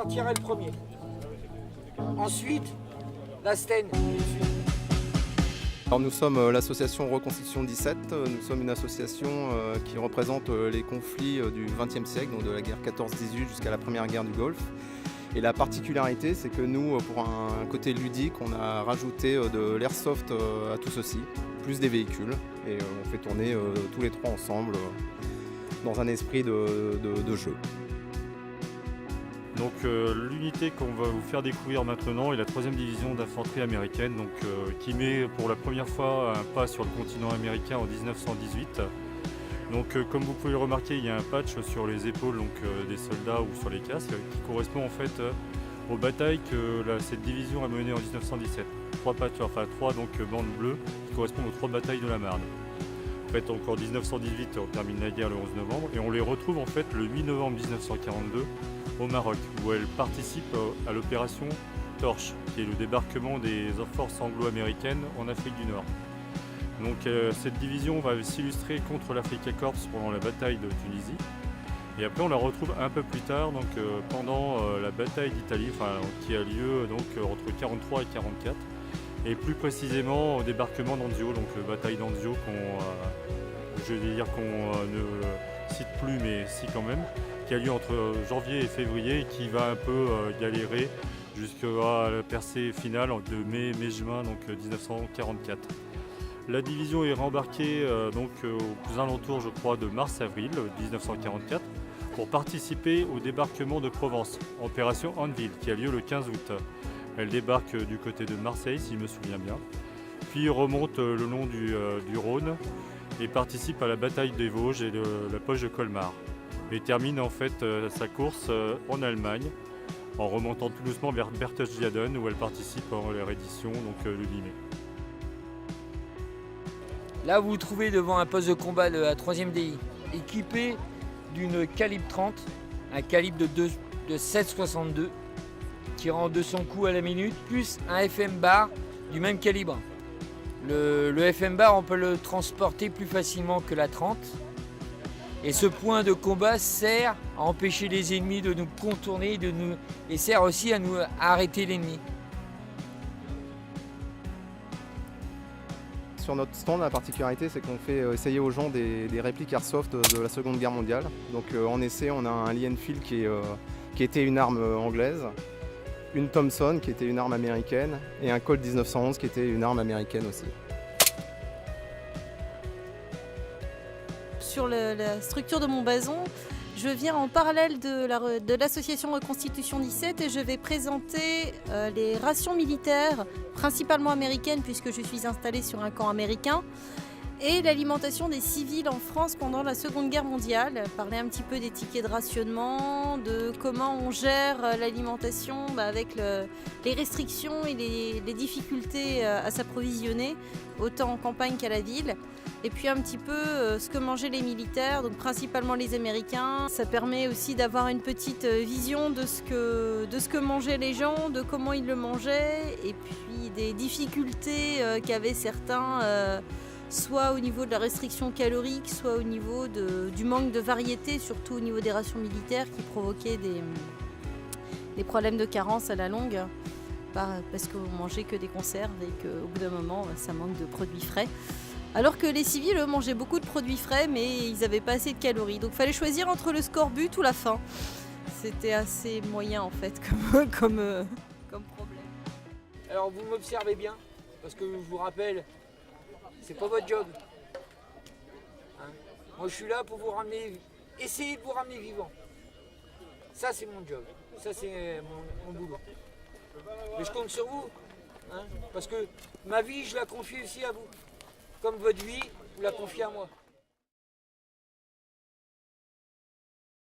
sortirai le premier. Ensuite, la Sten. Alors nous sommes l'association Reconstitution 17, nous sommes une association qui représente les conflits du XXe siècle, donc de la guerre 14-18 jusqu'à la première guerre du Golfe. Et la particularité, c'est que nous, pour un côté ludique, on a rajouté de l'airsoft à tout ceci, plus des véhicules, et on fait tourner tous les trois ensemble dans un esprit de jeu. Donc l'unité qu'on va vous faire découvrir maintenant est la 3e division d'infanterie américaine, qui met pour la première fois un pas sur le continent américain en 1918. Donc comme vous pouvez le remarquer, il y a un patch sur les épaules des soldats ou sur les casques qui correspond en fait aux batailles que cette division a menées en 1917. Trois bandes bleues qui correspondent aux 3 batailles de la Marne. En fait, en 1918, on termine la guerre le 11 novembre et on les retrouve en fait le 8 novembre 1942 au Maroc, où elles participent à l'opération Torche, qui est le débarquement des forces anglo-américaines en Afrique du Nord. Donc cette division va s'illustrer contre l'Africa Corps pendant la bataille de Tunisie. Et après on la retrouve un peu plus tard, pendant la bataille d'Italie, qui a lieu entre 43 et 44. Et plus précisément au débarquement d'Anzio, bataille d'Anzio qu'on ne cite plus mais si quand même, qui a lieu entre janvier et février et qui va un peu galérer jusqu'à la percée finale de mai-juin 1944. La division est rembarquée aux alentours, je crois, de mars-avril 1944 pour participer au débarquement de Provence, opération Anvil, qui a lieu le 15 août. Elle débarque du côté de Marseille, si je me souviens bien, puis remonte le long du Rhône et participe à la bataille des Vosges et de la poche de Colmar. Et termine en fait sa course en Allemagne, en remontant tout doucement vers Berchtesgaden, où elle participe à la reddition le 10 mai. Là, vous vous trouvez devant un poste de combat de la 3e DI, équipé d'une calibre 30, un calibre de 7,62 qui rend 200 coups à la minute, plus un FM bar du même calibre. Le FM bar, on peut le transporter plus facilement que la 30. Et ce point de combat sert à empêcher les ennemis de nous contourner et sert aussi à nous arrêter l'ennemi. Sur notre stand, la particularité, c'est qu'on fait essayer aux gens des répliques airsoft de la Seconde Guerre mondiale. Donc en essai, on a un Lee Enfield qui était une arme anglaise, une Thompson qui était une arme américaine et un Colt 1911 qui était une arme américaine aussi. Sur la structure de mon bason, je viens en parallèle de l'association Reconstitution 17 et je vais présenter les rations militaires, principalement américaines puisque je suis installée sur un camp américain, et l'alimentation des civils en France pendant la Seconde Guerre mondiale. Parler un petit peu des tickets de rationnement, de comment on gère l'alimentation avec les restrictions et les difficultés à s'approvisionner, autant en campagne qu'à la ville. Et puis un petit peu ce que mangeaient les militaires, donc principalement les Américains. Ça permet aussi d'avoir une petite vision de ce que mangeaient les gens, de comment ils le mangeaient, et puis des difficultés qu'avaient certains, soit au niveau de la restriction calorique, soit au niveau du manque de variété, surtout au niveau des rations militaires qui provoquaient des problèmes de carence à la longue, parce que vous mangez que des conserves et qu'au bout d'un moment, ça manque de produits frais. Alors que les civils, eux, mangeaient beaucoup de produits frais, mais ils n'avaient pas assez de calories. Donc il fallait choisir entre le scorbut ou la faim. C'était assez moyen, en fait, comme problème. Alors vous m'observez bien, parce que je vous rappelle, c'est pas votre job. Hein? Moi je suis là pour vous ramener, essayer de vous ramener vivant. Ça c'est mon job, ça c'est mon boulot. Mais je compte sur vous, hein? Parce que ma vie je la confie aussi à vous. Comme votre vie, vous la confiez à moi.